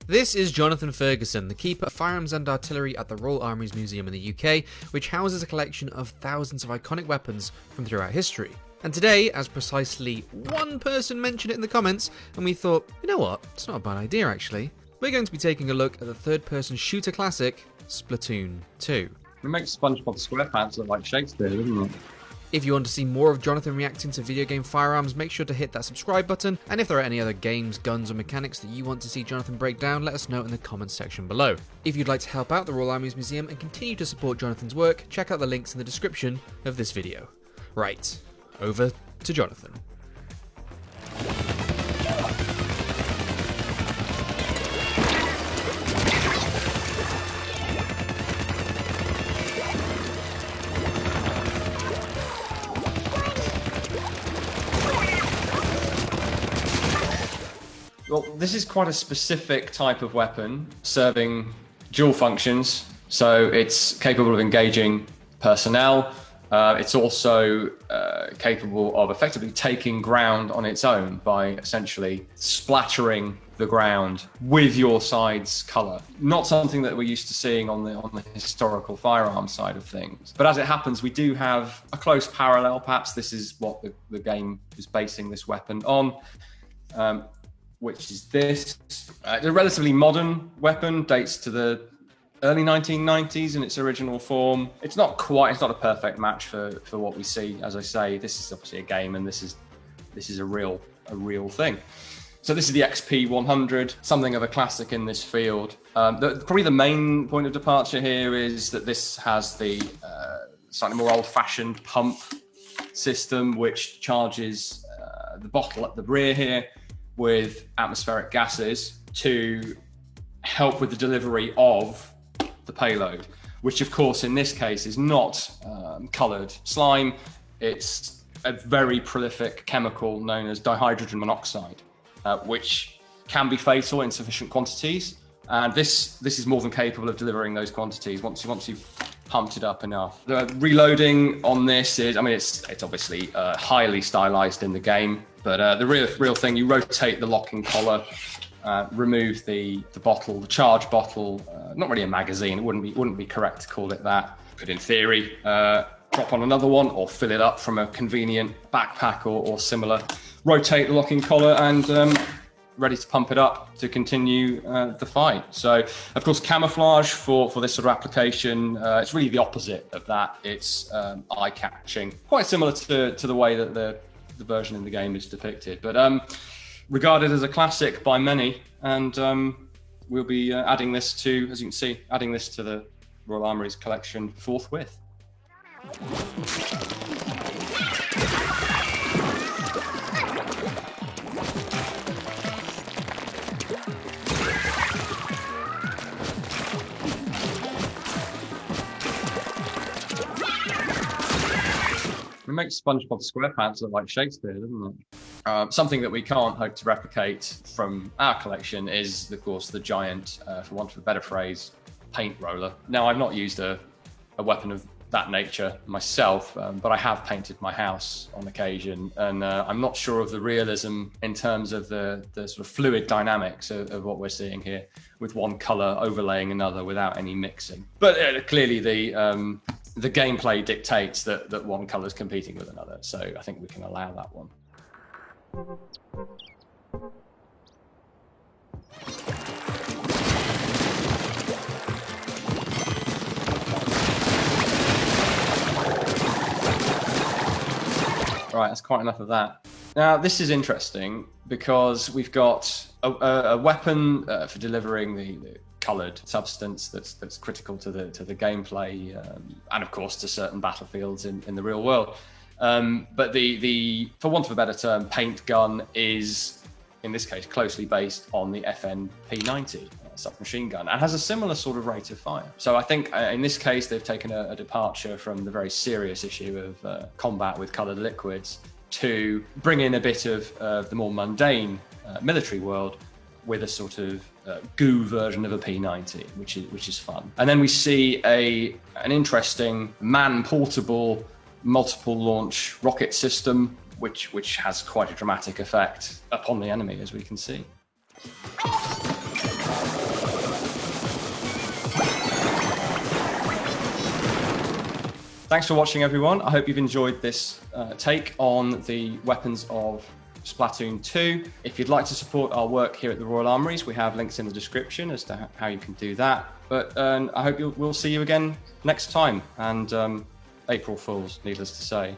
This is Jonathan Ferguson, the Keeper of Firearms and Artillery at the Royal Armouries Museum in the UK, which houses a collection of thousands of iconic weapons from throughout history. And today, as precisely one person mentioned it in the comments, and we thought, you know what, it's not a bad idea actually, we're going to be taking a look at the third-person shooter classic, Splatoon 2. It makes SpongeBob SquarePants look like Shakespeare, doesn't it? If you want to see more of Jonathan reacting to video game firearms, make sure to hit that subscribe button, and if there are any other games, guns or mechanics that you want to see Jonathan break down, let us know in the comments section below. If you'd like to help out the Royal Armouries Museum and continue to support Jonathan's work, check out the links in the description of this video. Right, over to Jonathan. Well, this is quite a specific type of weapon, serving dual functions. So it's capable of engaging personnel. It's also capable of effectively taking ground on its own by essentially splattering the ground with your side's colour. Not something that we're used to seeing on the historical firearm side of things. But as it happens, we do have a close parallel. Perhaps this is what the game is basing this weapon on. Which is this. It's a relatively modern weapon, dates to the early 1990s in its original form. It's not a perfect match for what we see. As I say, this is obviously a game, and this is a real thing. So this is the XP100, something of a classic in this field. Probably the main point of departure here is that this has the slightly more old-fashioned pump system, which charges the bottle at the rear here with atmospheric gases to help with the delivery of the payload, which of course in this case is not coloured slime. It's a very prolific chemical known as dihydrogen monoxide, which can be fatal in sufficient quantities. And this is more than capable of delivering those quantities once you've pumped it up enough. The reloading on this is, it's obviously highly stylized in the game, but the real thing, you rotate the locking collar, remove the bottle, the charge bottle, not really a magazine, it wouldn't be correct to call it that. Could in theory drop on another one or fill it up from a convenient backpack or similar. Rotate the locking collar and ready to pump it up to continue the fight. So, of course, camouflage for this sort of application, it's really the opposite of that. It's eye-catching, quite similar to the way that the version in the game is depicted, but regarded as a classic by many. And we'll be adding this to, as you can see, to the Royal Armouries collection forthwith. It makes SpongeBob SquarePants look like Shakespeare, doesn't it? Something that we can't hope to replicate from our collection is, of course, the giant, for want of a better phrase, paint roller. Now, I've not used a weapon of that nature myself, but I have painted my house on occasion, and I'm not sure of the realism in terms of the sort of fluid dynamics of what we're seeing here, with one colour overlaying another without any mixing. But clearly the gameplay dictates that one colour is competing with another, so I think we can allow that one. Right, that's quite enough of that. Now, this is interesting because we've got a weapon for delivering the coloured substance that's critical to the gameplay, and of course to certain battlefields in the real world. But the for want of a better term, paint gun is in this case closely based on the FN P90 submachine gun and has a similar sort of rate of fire. So I think in this case they've taken a departure from the very serious issue of combat with coloured liquids to bring in a bit of the more mundane military world with a sort of goo version of a P90, which is fun. And then we see an interesting man-portable multiple launch rocket system, which has quite a dramatic effect upon the enemy, as we can see. Thanks for watching, everyone. I hope you've enjoyed this take on the weapons of Splatoon 2. If you'd like to support our work here at the Royal Armouries, we have links in the description as to how you can do that. But I hope we'll see you again next time. And April Fools, needless to say.